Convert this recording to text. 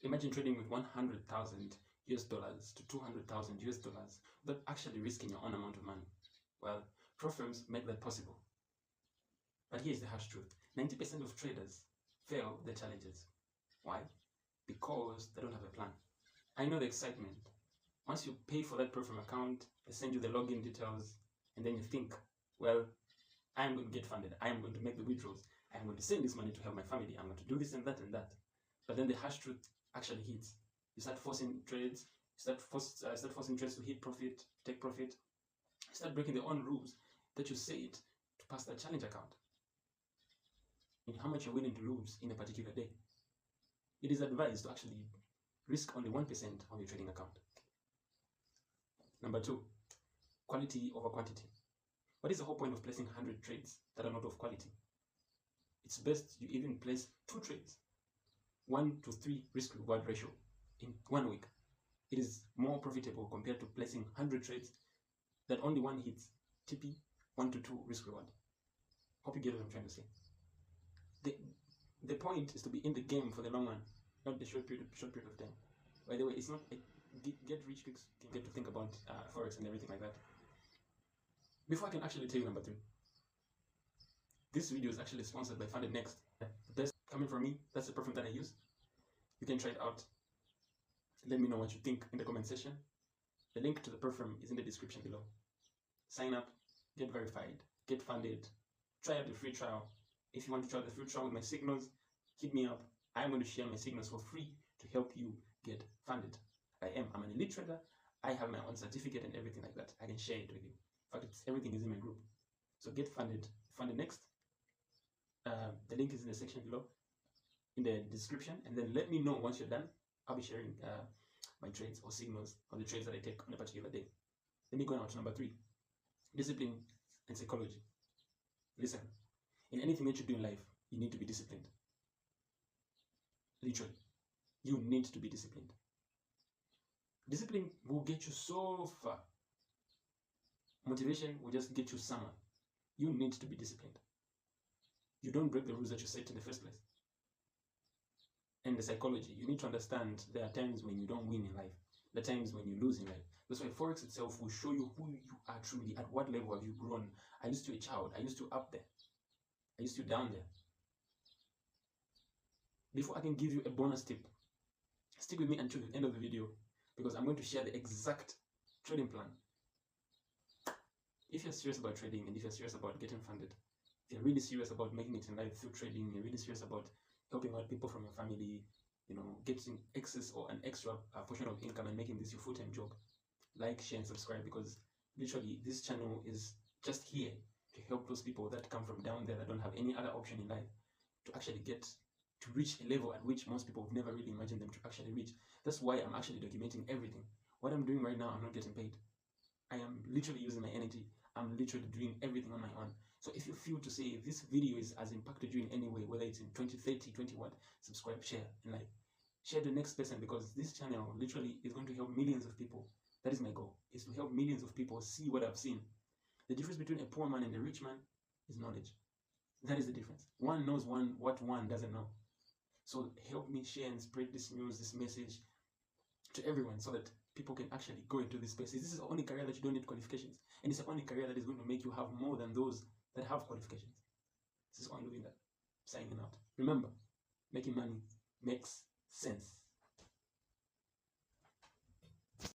Imagine trading with 100,000 US dollars to 200,000 US dollars without actually risking your own amount of money. Well, pro firms make that possible. But here's the harsh truth. 90% of traders fail their challenges. Why? Because they don't have a plan. I know the excitement. Once you pay for that pro firm account, they send you the login details, and then you think, well, I am going to get funded. I am going to make the withdrawals. I am going to send this money to help my family. I'm going to do this and that and that. But then the harsh truth actually hits. You start forcing trades. You start forcing trades to hit profit, take profit. You start breaking the own rules that you set to pass that challenge account. And how much you're willing to lose in a particular day. It is advised to actually risk only 1% of your trading account. Number 2, quality over quantity. What is the whole point of placing 100 trades that are not of quality? It's best you even place 2 trades, 1 to 3 risk reward ratio in 1 week. It is more profitable compared to placing 100 trades that only 1 hits, TP, 1 to 2 risk reward. Hope you get what I'm trying to say. The point is to be in the game for the long run, not the short period of time. By the way, it's not a get rich quick scheme. Get to think about forex and everything like that. Before I can actually tell you number 3, this video is actually sponsored by Funded Next. The best coming from me. That's the pro firm that I use. You can try it out. Let me know what you think in the comment section. The link to the pro firm is in the description below. Sign up, get verified, get funded, try out the free trial. If you want to try the free trial with my signals, hit me up. I'm going to share my signals for free to help you get funded. I'm an elite trader. I have my own certificate and everything like that. I can share it with you. In fact, everything is in my group. So get funded. Funded Next. The link is in the section below, in the description. And then let me know once you're done. I'll be sharing my trades or signals on the trades that I take on a particular day. Let me go now to number 3. Discipline and psychology. Listen, in anything that you do in life, you need to be disciplined. Literally, you need to be disciplined. Discipline will get you so far. Motivation will just get you somewhere. You need to be disciplined. You don't break the rules that you set in the first place. And the psychology, you need to understand there are times when you don't win in life. There are times when you lose in life. That's why Forex itself will show you who you are truly, at what level have you grown. I used to be a child, I used to up there, I used to down there. Before I can give you a bonus tip, stick with me until the end of the video, because I'm going to share the exact trading plan. If you're serious about trading and if you're serious about getting funded, if you're really serious about making it in life through trading, you're really serious about helping out people from your family, getting excess or an extra portion of income and making this your full-time job, like, share, and subscribe, because literally this channel is just here to help those people that come from down there that don't have any other option in life to actually get to reach a level at which most people have never really imagined them to actually reach. That's why I'm actually documenting everything. What I'm doing right now, I'm not getting paid. I am literally using my energy. I'm literally doing everything on my own. So if you feel to say this video has impacted you in any way, whether it's in 20, 30, 21, subscribe, share, and like. Share the next person, because this channel literally is going to help millions of people. That is my goal, is to help millions of people see what I've seen. The difference between a poor man and a rich man is knowledge. That is the difference. One knows what one doesn't know. So help me share and spread this news, this message to everyone, so that people can actually go into this space. This is the only career that you don't need qualifications. And it's the only career that is going to make you have more than those that have qualifications. This is why I'm doing that. Signing out. Remember, making money makes sense.